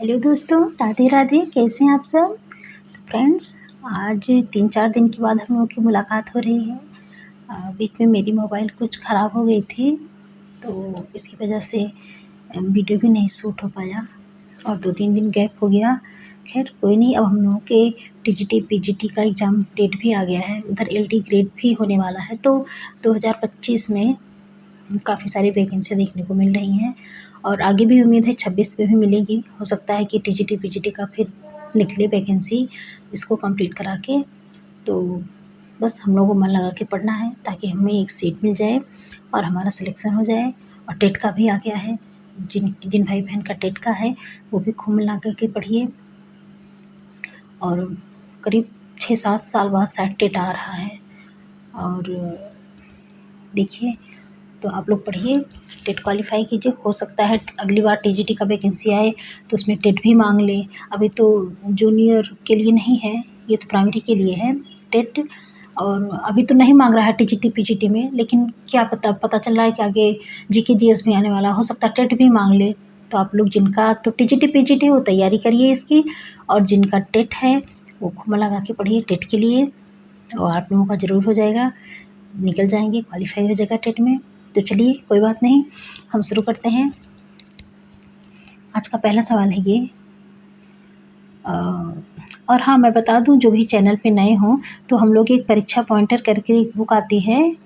Hello दोस्तों, राधे राधे। कैसे हैं आप सब? तो फ्रेंड्स, आज 3-4 दिन के बाद हम लोगों की मुलाकात हो रही है। बीच में मेरी मोबाइल कुछ ख़राब हो गई थी, तो इसकी वजह से वीडियो भी नहीं शूट हो पाया और 2-3 दिन गैप हो गया। खैर कोई नहीं, अब हम लोगों के टीजीटी पीजीटी का एग्ज़ाम डेट भी आ गया है, उधर एलडी ग्रेड भी होने वाला है। तो 2025 में काफ़ी सारी वैकेंसी देखने को मिल रही हैं और आगे भी उम्मीद है 26 में भी मिलेगी। हो सकता है कि टीजीटी पीजीटी का फिर निकले वैकेंसी, इसको कंप्लीट करा के। तो बस हम लोगों को मन लगा के पढ़ना है ताकि हमें एक सीट मिल जाए और हमारा सिलेक्शन हो जाए। और टेट का भी आ गया है, जिन भाई बहन का टेट का है वो भी खूब मन लगा के पढ़िए। और करीब 6-7 साल बाद शायद टेट आ रहा है और देखिए, तो आप लोग पढ़िए, टेट क्वालिफ़ाई कीजिए। हो सकता है अगली बार टीजीटी का वैकेंसी आए तो उसमें टेट भी मांग ले। अभी तो जूनियर के लिए नहीं है, ये तो प्राइमरी के लिए है टेट। और अभी तो नहीं मांग रहा है टीजीटी पीजीटी में, लेकिन क्या पता चल रहा है कि आगे जीके जीएस भी आने वाला, हो सकता है टेट भी मांग ले। तो आप लोग जिनका तो टीजीटी पीजीटी वो तैयारी करिए इसकी, और जिनका टेट है वो खूब लगा के पढ़िए टेट के लिए। और आप लोगों का ज़रूर हो जाएगा, निकल जाएंगे, क्वालिफाई हो जाएगा टेट में। तो चलिए, कोई बात नहीं, हम शुरू करते हैं। आज का पहला सवाल है ये, और हाँ, मैं बता दूं, जो भी चैनल पे नए हों तो हम लोग एक परीक्षा पॉइंटर करके एक बुक आती है,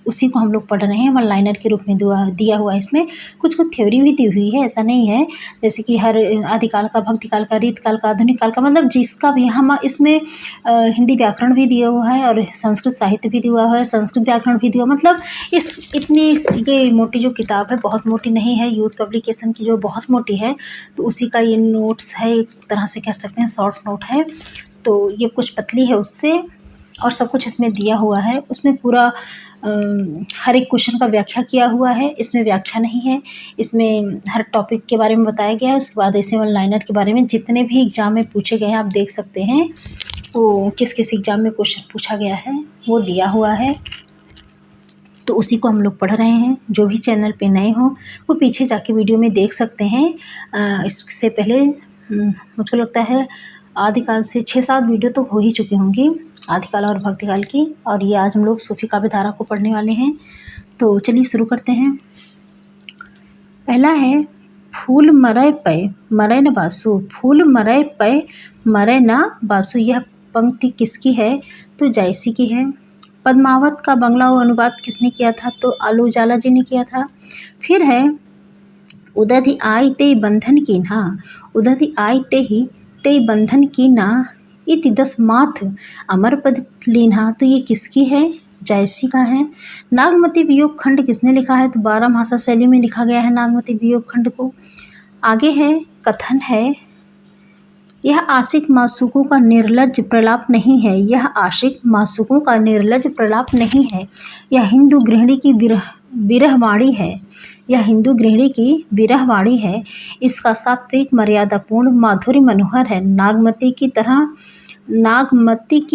उसी को हम लोग पढ़ रहे हैं। वन लाइनर के रूप में दिया हुआ है। इसमें कुछ थ्योरी भी दी हुई है, ऐसा नहीं है। जैसे कि हर आदिकाल का, भक्तिकाल का, रीतकाल का, आधुनिक काल का, मतलब जिसका भी हम इसमें हिंदी व्याकरण भी दिया हुआ है और संस्कृत साहित्य भी दिया हुआ है, संस्कृत व्याकरण भी दिया। मतलब ये मोटी जो किताब है, बहुत मोटी नहीं है, यूथ पब्लिकेशन की जो बहुत मोटी है, तो उसी का ये नोट्स है, एक तरह से कह सकते हैं शॉर्ट नोट है। तो ये कुछ पतली है उससे, और सब कुछ इसमें दिया हुआ है। उसमें पूरा हर एक क्वेश्चन का व्याख्या किया हुआ है। इसमें व्याख्या नहीं है, इसमें हर टॉपिक के बारे में बताया गया है। उसके बाद ऐसे वन लाइनर के बारे में जितने भी एग्ज़ाम में पूछे गए हैं, आप देख सकते हैं वो किस किस एग्ज़ाम में क्वेश्चन पूछा गया है, वो दिया हुआ है। तो उसी को हम लोग पढ़ रहे हैं। जो भी चैनल पे नए हों वो पीछे जाके वीडियो में देख सकते हैं। इससे पहले मुझको लगता है आदिकाल से 6-7 वीडियो तो हो ही चुकी होंगी, आदिकाल और भक्तिकाल की। और ये आज हम लोग सूफी काव्य धारा को पढ़ने वाले हैं। तो चलिए शुरू करते हैं। पहला है, फूल मरय पै मरय न बासु। फूल मरय पै मरय न बासु, यह पंक्ति किसकी है? तो जायसी की है। पद्मावत का बंगला अनुवाद किसने किया था? तो आलोक उजाला जी ने किया था। फिर है, उदधि आय ते बंधन कीन्हा। उदधि आय ते बंधन कीन्हा, इति 10 माथ अमर पद लीन्हा। तो ये किसकी है? जायसी का है। नागमती वियोग खंड किसने लिखा है? तो 12 भाषा शैली में लिखा गया है नागमती वियोग खंड को। आगे है, कथन है, यह आशिक मासूकों का निर्लज्ज प्रलाप नहीं है। यह आशिक मासूकों का निर्लज्ज प्रलाप नहीं है। यह हिंदू गृहिणी की विरहवाणी है। यह हिंदू गृहिणी की विरहवाणी है। इसका सात्विक मर्यादापूर्ण माधुर्य मनोहर है। नागमती की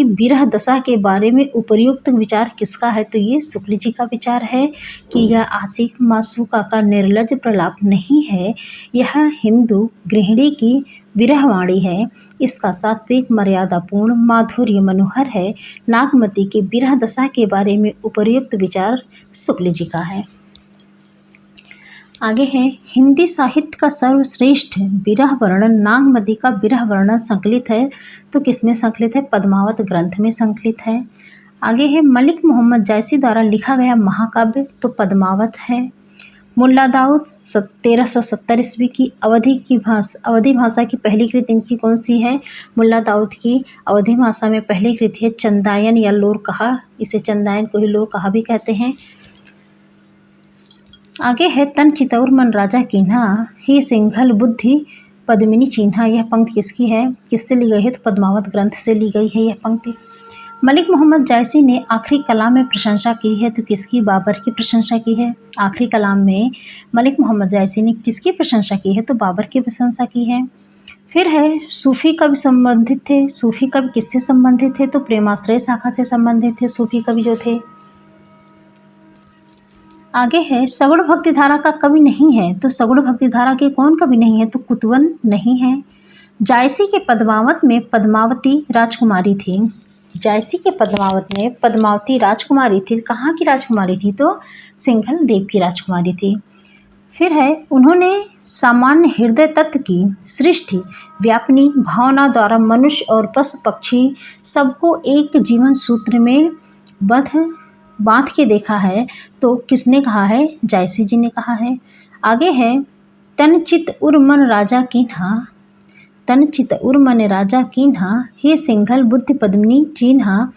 विरह दशा के बारे में उपर्युक्त विचार किसका है? तो ये शुक्ल जी का विचार है कि यह आशिक मासूका का निर्लज्ज प्रलाप नहीं है, यह हिंदू गृहिणी की विरहवाणी है। इसका सात्विक मर्यादापूर्ण माधुर्य मनोहर है। नागमती की विरह दशा के बारे में उपर्युक्त विचार शुक्ल जी का है। आगे है, हिंदी साहित्य का सर्वश्रेष्ठ विरह वर्णन, नागमती का विरह वर्णन संकलित है। तो किसमें संकलित है? पद्मावत ग्रंथ में संकलित है। आगे है, मलिक मोहम्मद जायसी द्वारा लिखा गया महाकाव्य, तो पद्मावत है। मुल्ला दाऊद 1370 ईस्वी की अवधी भाषा की पहली कृति इनकी कौन सी है? मुल्ला दाऊद की अवधी भाषा में पहली कृति है चंदायन या लोर कहा। इसे चंदायन को ही लोर कहा भी कहते हैं। आगे है, तन चितौर मन राजा कीन्हा, ही सिंघल बुद्धि पद्मिनी चिन्हा। यह पंक्ति किसकी है? किससे ली गई है? तो पद्मावत ग्रंथ से ली गई है यह पंक्ति। मलिक मोहम्मद जायसी ने आखिरी कलाम में प्रशंसा की है, तो किसकी? बाबर की प्रशंसा की है। आखिरी कलाम में मलिक मोहम्मद जायसी ने किसकी प्रशंसा की है? तो बाबर की प्रशंसा की है। फिर है, सूफी कवि संबंधित थे। सूफी कवि किससे संबंधित थे? तो प्रेमाश्रय शाखा से संबंधित थे सूफी कवि जो थे। आगे है सगुण भक्ति धारा का कवि नहीं है, तो सगुण भक्ति धारा के कौन कवि नहीं है, तो कुतवन नहीं है। जायसी के पद्मावत में पद्मावती राजकुमारी थी। जायसी के पद्मावत में पद्मावती राजकुमारी थी। कहाँ की राजकुमारी थी, तो सिंघल देव की राजकुमारी थी। फिर है उन्होंने सामान्य हृदय तत्व की सृष्टि व्यापनी भावना द्वारा मनुष्य और पशु पक्षी सबको एक जीवन सूत्र में बांध के देखा है। तो किसने कहा है, जायसी जी ने कहा है। आगे है तन चित उर मन राजा कीन्हा, तन चित उर मन राजा कीन्हा, हे सिंघल बुद्धि पद्मिनी चीन्हा,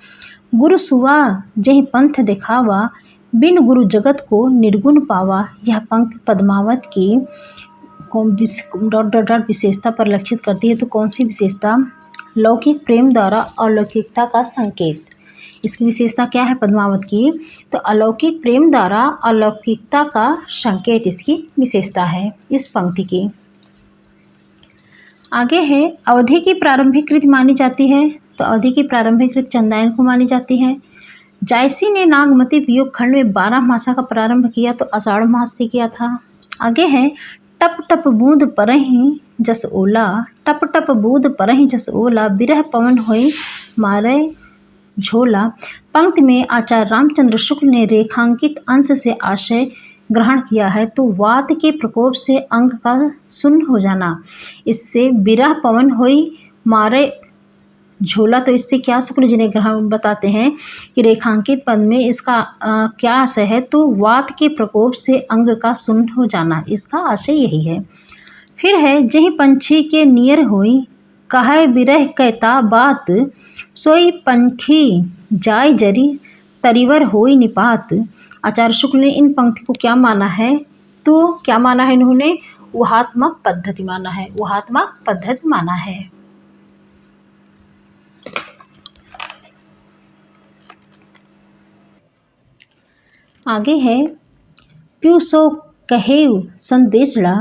गुरु सुवा जहि पंथ दिखावा, बिन गुरु जगत को निर्गुण पावा। यह पंक्ति पद्मावत की विशेषता पर लक्षित करती है। तो कौन सी विशेषता, लौकिक प्रेम द्वारा अलौकिकता का संकेत। इसकी विशेषता क्या है पद्मावत की, तो अलौकिक प्रेम द्वारा अलौकिकता का संकेत इसकी विशेषता है इस पंक्ति की। आगे है अवधि की प्रारंभिक कृति मानी जाती है, तो अवधि की प्रारंभिक कृति चंदायन को मानी जाती है। जायसी ने नागमती वियोग खंड में 12 मासा का प्रारंभ किया, तो आषाढ़ मास से किया था। आगे है टप टप बूंद परहि जस ओला, टप टप बूंद परहि जस ओला, बिरह पवन होई मारे झोला। पंक्ति में आचार्य रामचंद्र शुक्ल ने रेखांकित अंश से आशय ग्रहण किया है, तो वात के प्रकोप से अंग का सुन्न हो जाना, इससे बिरह पवन होई मारे झोला। तो इससे क्या शुक्ल जी ने ग्रहण बताते हैं कि रेखांकित पद में इसका क्या आशय है, तो वात के प्रकोप से अंग का सुन्न हो जाना, इसका आशय यही है। फिर है जही पंछी के नियर होई कहे बिरह कैता बात, सोई पंखी जाय जरी तरीवर होई निपात। आचार्य शुक्ल ने इन पंक्ति को क्या माना है, तो क्या माना है इन्होंने, ऊहात्मक पद्धति माना है, ऊहात्मक पद्धति माना है। आगे है प्यूसो कहेउ संदेशड़ा,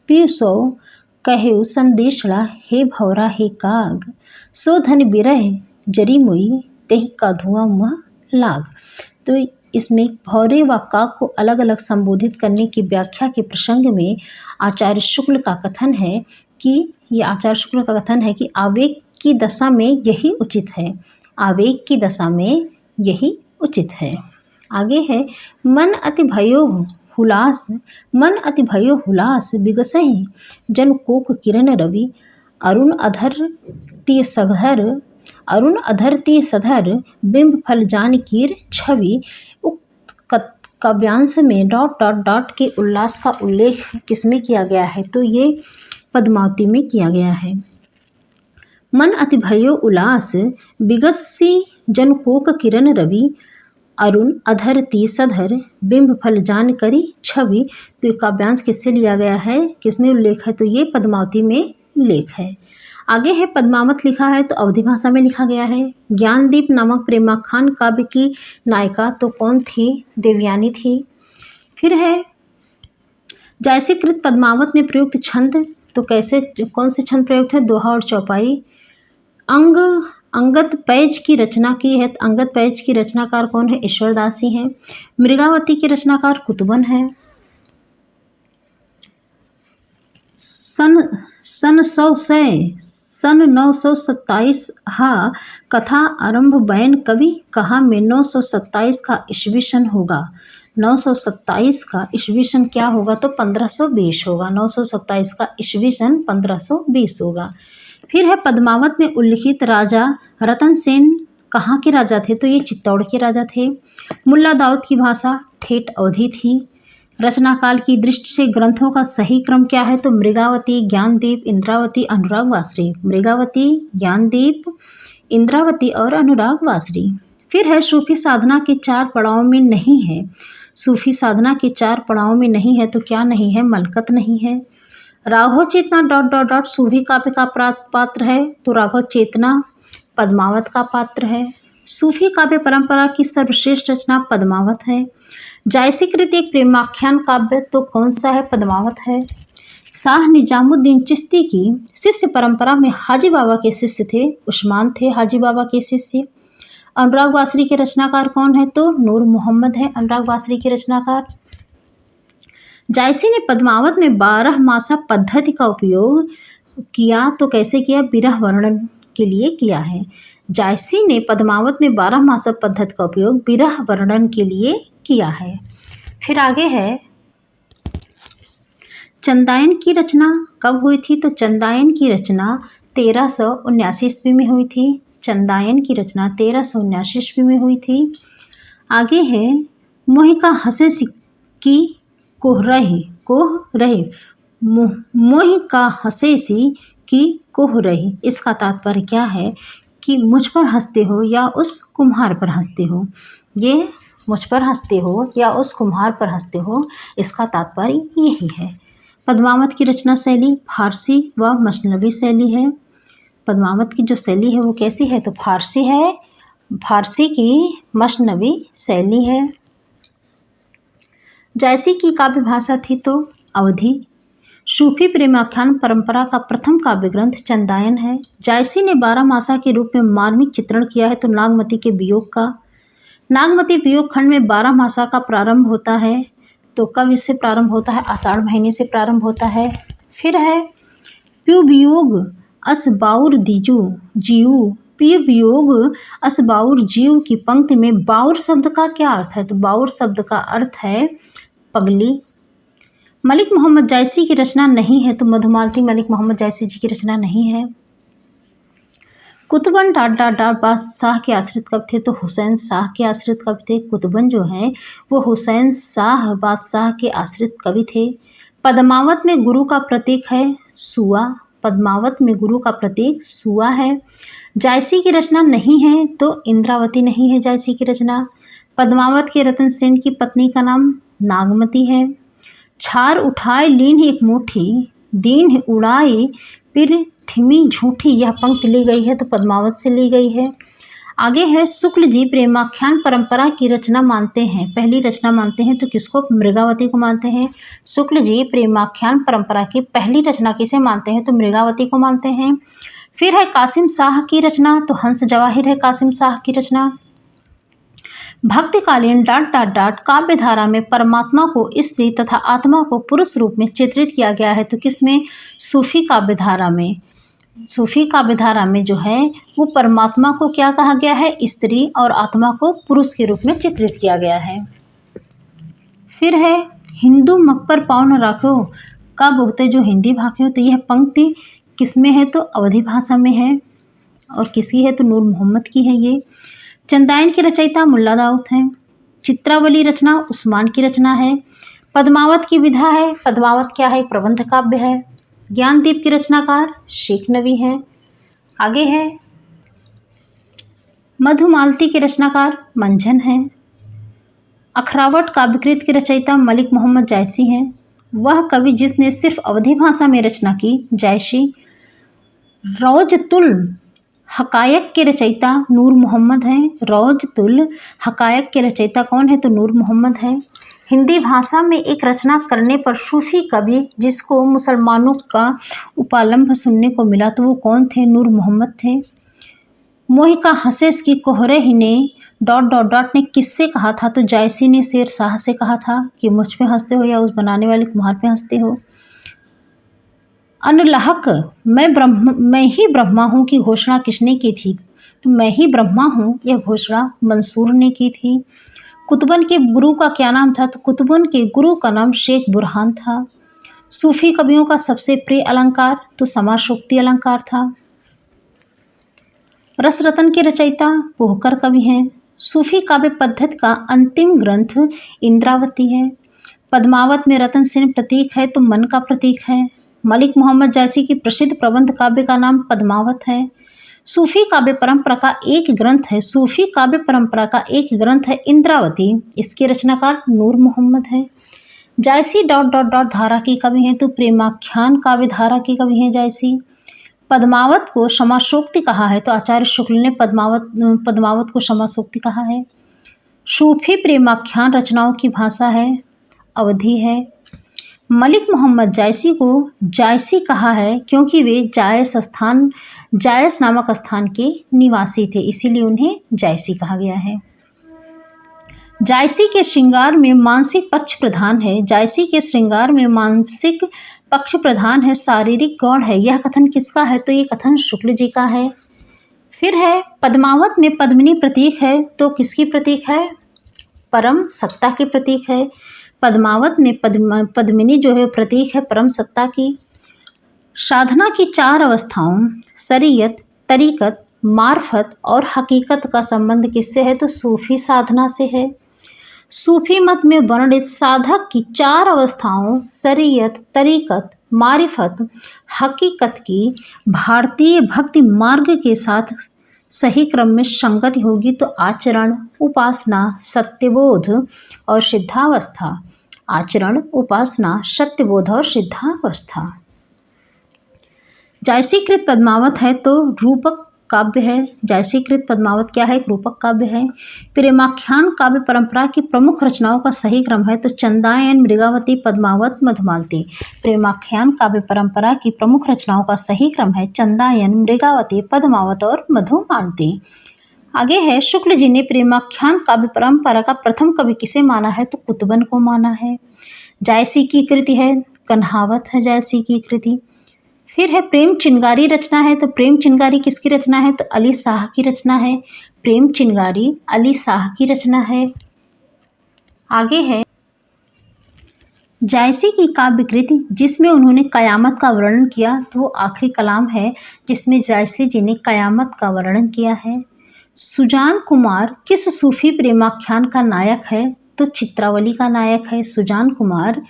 प्यूसो कहेउ संदेशड़ा, हे भौरा हे काग, सो धन बिरह जरी मुई तेह का धुआं मुँह लाग। तो इसमें भौरे व काग को अलग अलग संबोधित करने की व्याख्या के प्रसंग में आचार्य शुक्ल का कथन है कि आवेग की दशा में यही उचित है, आवेग की दशा में यही उचित है। आगे है मन अति भयो हुलास, मन अति भयो हुलास, बिगसहि जन कोक किरण रवि, अरुण अधर ती सधर, अरुण अधर ती सधर, बिंब फल जान कीर छवि। उक्त काव्यांश में डॉट डॉट डॉट के उल्लास का उल्लेख किसमें किया गया है, तो ये पद्मावती में किया गया है। मन अति भयो उल्लास, बिगसी जन कोक किरण रवि, अरुण अधर ती सधर, बिंब फल जान करी छवि। तो ये काव्यांश किससे लिया गया है, किसमें उल्लेख है, तो ये पद्मावती में उल्लेख है। आगे है पद्मावत लिखा है, तो अवधी भाषा में लिखा गया है। ज्ञानदीप नामक प्रेमाख्यान काव्य की नायिका तो कौन थी, देवयानी थी। फिर है जायसी कृत पद्मावत में प्रयुक्त छंद, तो कैसे कौन से छंद प्रयुक्त है, दोहा और चौपाई। अंगद पैज की रचना की है, तो अंगद पैज की रचनाकार कौन है, ईश्वरदासी हैं। मृगावती की रचनाकार कुतवन है। सन 927 कथा आरंभ बैन कवि कहा में 927 का ईस्वी सन होगा, 927 का ईस्वी सन क्या होगा, तो 1520 होगा, 927 का ईस्वी सन 1520 होगा। फिर है पद्मावत में उल्लिखित राजा रतन सेन कहाँ के राजा थे, तो ये चित्तौड़ के राजा थे। मुल्ला दाऊद की भाषा ठेठ अवधी थी। रचनाकाल की दृष्टि से ग्रंथों का सही क्रम क्या है, तो मृगावती, ज्ञानदीप, इंद्रावती, अनुराग वासरी, मृगावती, ज्ञानदीप, इंद्रावती और अनुराग वासरी। फिर है सूफी साधना के 4 पड़ावों में नहीं है, सूफी साधना के 4 पड़ावों में नहीं है, तो क्या नहीं है, मलकत नहीं है। राघव चेतना डॉट डॉट डॉट सूफी काव्य का पात्र है, तो राघव चेतना पद्मावत का पात्र है। सूफी काव्य परंपरा की सर्वश्रेष्ठ रचना पद्मावत है। जायसी कृत एक प्रेमाख्यान काव्य, तो कौन सा है, पद्मावत है। शाह निजामुद्दीन चिश्ती की शिष्य परंपरा में हाजी बाबा के शिष्य थे, उस्मान थे हाजी बाबा के शिष्य। अनुराग बासरी के रचनाकार कौन है? तो नूर मोहम्मद है अनुराग बासरी के रचनाकार। जायसी ने पद्मावत में 12 मासा पद्धति का उपयोग किया तो कैसे किया? विरह वर्णन के लिए किया है। जायसी ने पद्मावत में 12 मासा पद्धति का उपयोग विरह वर्णन के लिए किया है। फिर आगे है चंदायन की रचना कब हुई थी? तो चंदायन की रचना 1379 ईस्वी में हुई थी। चंदायन की रचना 1379 ईस्वी में हुई थी। आगे है मोहिका हसे की कोह रहे मोहिका हसेसी की कोह रही। इसका तात्पर्य क्या है कि मुझ पर हंसते हो या उस कुम्हार पर हंसते हो। ये मुझ पर हंसते हो या उस कुम्हार पर हंसते हो, इसका तात्पर्य यही है। पद्मावत की रचना शैली फारसी व मसनवी शैली है। पद्मावत की जो शैली है वो कैसी है? तो फारसी है, फारसी की मसनवी शैली है। जायसी की काव्य भाषा थी तो अवधी। सूफी प्रेमाख्यान परंपरा का प्रथम काव्य ग्रंथ चंदायन है। जायसी ने 12 मासा के रूप में मार्मिक चित्रण किया है तो नागमती के वियोग का। नागमती वियोग खंड में 12 मासा का प्रारंभ होता है तो कब इससे प्रारंभ होता है? आषाढ़ महीने से प्रारंभ होता है। फिर है प्यू वियोग अस बाउर दीजू जीव। प्यू वियोग अस बाउर जीव की पंक्ति में बाउर शब्द का क्या अर्थ है? तो बाउर शब्द का अर्थ है पगली। मलिक मोहम्मद जायसी की रचना नहीं है तो मधुमालती मलिक मोहम्मद जायसी जी की रचना नहीं है। कुतुबन डाट बादशाह के आश्रित कवि थे तो हुसैन शाह के आश्रित कवि थे। कुतुबन जो है वो हुसैन शाह बादशाह के आश्रित कवि थे। पद्मावत में गुरु का प्रतीक है सुआ। पद्मावत में गुरु का प्रतीक सुआ है। जायसी की रचना नहीं है तो इंद्रावती नहीं है जायसी की रचना। पद्मावत के रतन सेन की पत्नी का नाम नागमती है। छार उठाए लीन एक मुट्ठी दीन उड़ाई पृथ्वी झूठी, यह पंक्ति ली गई है तो पद्मावत से ली गई है। आगे है शुक्ल जी प्रेमाख्यान परंपरा की रचना मानते हैं, पहली रचना मानते हैं तो किसको? मृगावती को मानते हैं। शुक्ल जी प्रेमाख्यान परंपरा की पहली रचना किसे मानते हैं? तो मृगावती को मानते हैं। फिर है कासिम शाह की रचना तो हंस जवाहिर है कासिम शाह की रचना। भक्तिकालीन डाट काव्य धारा में परमात्मा को स्त्री तथा आत्मा को पुरुष रूप में चित्रित किया गया है तो किसमें? सूफी काव्य धारा में। सूफी काव्य धारा में जो है वो परमात्मा को क्या कहा गया है? स्त्री और आत्मा को पुरुष के रूप में चित्रित किया गया है। फिर है हिंदू मक पर पाँव न राखो कब होते जो हिंदी भाखे हो, तो यह पंक्ति किसमें है? तो अवधी भाषा में है। और किसकी है? तो नूर मोहम्मद की है ये। चंदायन की रचयिता मुल्ला दाऊद हैं। चित्रावली रचना उस्मान की रचना है। पद्मावत की विधा है, पद्मावत क्या है? प्रबंध काव्य है। ज्ञानदीप की रचनाकार शेख नबी है। आगे है मधुमालती के रचनाकार मंझन है। अखरावट काव्यकृत की रचयिता मलिक मोहम्मद जायसी हैं। वह कवि जिसने सिर्फ अवधी भाषा में रचना की जायसी। रौजतुल हकायक के रचयिता नूर मोहम्मद हैं। रौजतुल हकायक के रचयिता कौन है? तो नूर मोहम्मद है। हिंदी भाषा में एक रचना करने पर सूफी कवि जिसको मुसलमानों का उपालंभ सुनने को मिला तो वो कौन थे? नूर मोहम्मद थे। मोहिका हसेस की कोहरे ही ने ... ने किससे कहा था? तो जायसी ने शेर शाह से कहा था कि मुझ पे हंसते हो या उस बनाने वाले कुम्हार पे हंसते हो। अनलहक मैं ही ब्रह्मा हूँ की घोषणा किसने की थी? तो मैं ही ब्रह्मा हूँ यह घोषणा मंसूर ने की थी। कुतुबन के गुरु का क्या नाम था? तो कुतुबन के गुरु का नाम शेख बुरहान था। सूफी कवियों का सबसे प्रिय अलंकार तो समासोक्ति अलंकार था। रसरतन के रचयिता पोहकर कवि हैं। सूफी काव्य पद्धति का अंतिम ग्रंथ इंद्रावती है। पद्मावत में रतन सेन प्रतीक है तो मन का प्रतीक है। मलिक मोहम्मद जायसी की प्रसिद्ध प्रबंध काव्य का नाम पद्मावत है। सूफी काव्य परंपरा का एक ग्रंथ है, सूफी काव्य परंपरा का एक ग्रंथ है इंद्रावती। इसके रचनाकार नूर मोहम्मद है। जायसी ... धारा की कवि हैं तो प्रेमाख्यान काव्य धारा की कवि हैं जायसी। पद्मावत को समासोक्ति कहा है तो आचार्य शुक्ल ने पद्मावत को समासोक्ति कहा है। सूफी प्रेमाख्यान रचनाओं की भाषा है अवधी है। मलिक मोहम्मद जायसी को जायसी कहा है क्योंकि वे जायस स्थान जायस नामक स्थान के निवासी थे, इसीलिए उन्हें जायसी कहा गया है। जायसी के श्रृंगार में मानसिक पक्ष प्रधान है। जायसी के श्रृंगार में मानसिक पक्ष प्रधान है, शारीरिक गौण है। यह कथन किसका है? तो ये कथन शुक्ल जी का है। फिर है पद्मावत में पद्मिनी प्रतीक है, तो किसकी प्रतीक है? परम सत्ता की प्रतीक है। पद्मावत में पद्मिनी जो है प्रतीक है परम सत्ता की। साधना की 4 अवस्थाओं शरीयत, तरीकत, मार्फत और हकीकत का संबंध किससे है? तो सूफी साधना से है। सूफी मत में वर्णित साधक की 4 अवस्थाओं शरीयत, तरीकत, मारिफत, हकीकत की भारतीय भक्ति मार्ग के साथ सही क्रम में संगति होगी तो आचरण, उपासना, सत्यबोध और सिद्धावस्था। आचरण, उपासना, सत्यबोध और सिद्धावस्था। जायसीकृत पद्मावत है तो रूपक काव्य है। जायसीकृत पद्मावत क्या है? एक रूपक काव्य है। प्रेमाख्यान काव्य परंपरा की प्रमुख रचनाओं का सही क्रम है तो चंदायन, मृगावती, पद्मावत, मधुमालती। प्रेमाख्यान काव्य परंपरा की प्रमुख रचनाओं का सही क्रम है चंदायन, मृगावती, पद्मावत और मधुमालती। आगे है शुक्ल जी ने प्रेमाख्यान काव्य परंपरा का प्रथम कवि किसे माना है? तो कुतुबन को माना है। जायसी की कृति है कन्हावत है जायसी की कृति। फिर है प्रेम चिंगारी रचना है, तो प्रेम चिंगारी किसकी रचना है? तो अली शाह की रचना है। प्रेम चिंगारी अली शाह की रचना है। आगे है जायसी की काव्य कृति जिसमें उन्होंने कयामत का वर्णन किया, तो वो आखिरी कलाम है जिसमें जायसी जी ने कयामत का वर्णन किया है। सुजान कुमार किस सूफी प्रेमाख्यान का नायक है? तो चित्रावली का नायक है। सुजान कुमार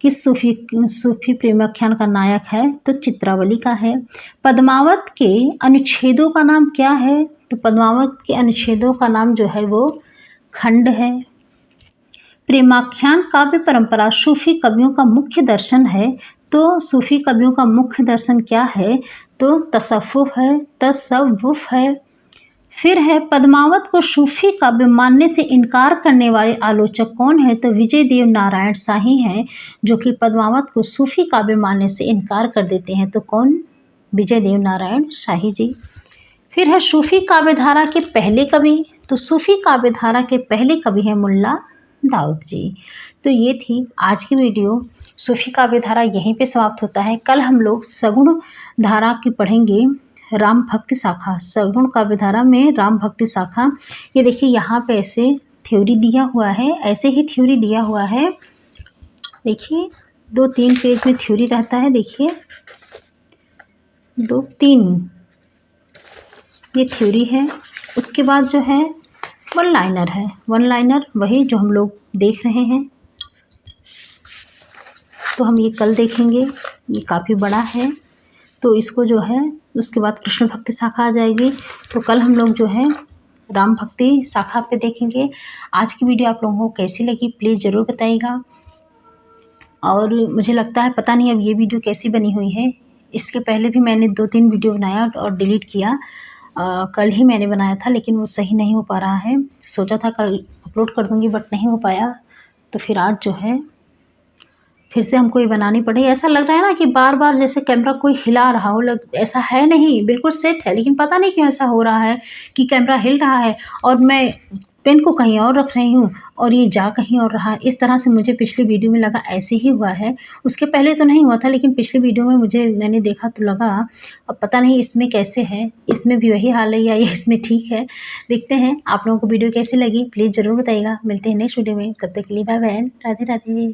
किस सूफी प्रेमाख्यान का नायक है? तो चित्रावली का है। पद्मावत के अनुच्छेदों का नाम क्या है? तो पद्मावत के अनुच्छेदों का नाम जो है वो खंड है। प्रेमाख्यान काव्य परंपरा सूफी कवियों का मुख्य दर्शन है, तो सूफी कवियों का मुख्य दर्शन क्या है? तो तसव्वुफ है। फिर है पद्मावत को सूफी काव्य मानने से इनकार करने वाले आलोचक कौन है? तो विजय देव नारायण शाही हैं जो कि पद्मावत को सूफी काव्य मानने से इनकार कर देते हैं। तो कौन? विजय देव नारायण शाही जी। फिर है सूफी काव्यधारा के पहले कवि, तो सूफी काव्यधारा के पहले कवि हैं मुल्ला दाऊद जी। तो ये थी आज की वीडियो। सूफी काव्यधारा यहीं पे समाप्त होता है। कल हम लोग सगुण धारा की पढ़ेंगे, राम भक्ति शाखा। सगुण काव्यधारा में राम भक्ति शाखा। ये देखिए यहाँ पे ऐसे थ्योरी दिया हुआ है, ऐसे ही थ्योरी दिया हुआ है। देखिए 2-3 पेज में थ्योरी रहता है। देखिए 2-3 ये थ्योरी है। उसके बाद जो है 1 लाइनर है। 1 लाइनर वही जो हम लोग देख रहे हैं, तो हम ये कल देखेंगे। ये काफ़ी बड़ा है तो इसको जो है, उसके बाद कृष्ण भक्ति शाखा आ जाएगी। तो कल हम लोग जो है राम भक्ति शाखा पे देखेंगे। आज की वीडियो आप लोगों को कैसी लगी प्लीज़ ज़रूर बताइएगा। और मुझे लगता है पता नहीं अब ये वीडियो कैसी बनी हुई है। इसके पहले भी मैंने 2-3 वीडियो बनाया और डिलीट किया। कल ही मैंने बनाया था लेकिन वो सही नहीं हो पा रहा है। सोचा था कल अपलोड कर दूँगी बट नहीं हो पाया। तो फिर आज जो है फिर से हमको ये बनानी पड़ी। ऐसा लग रहा है ना कि बार बार जैसे कैमरा कोई हिला रहा हो। ऐसा है नहीं, बिल्कुल सेट है, लेकिन पता नहीं क्यों ऐसा हो रहा है कि कैमरा हिल रहा है और मैं पेन को कहीं और रख रही हूँ और ये जा कहीं और रहा है। इस तरह से मुझे पिछली वीडियो में लगा ऐसे ही हुआ है। उसके पहले तो नहीं हुआ था लेकिन पिछली वीडियो में मैंने देखा तो लगा। अब पता नहीं इसमें कैसे है, इसमें भी वही हाल है या ये इसमें ठीक है। देखते हैं आप लोगों को वीडियो कैसी लगी प्लीज़ ज़रूर बताइएगा। मिलते हैं नेक्स्ट वीडियो में, तब तक के लिए बाय बाय, राधे राधे।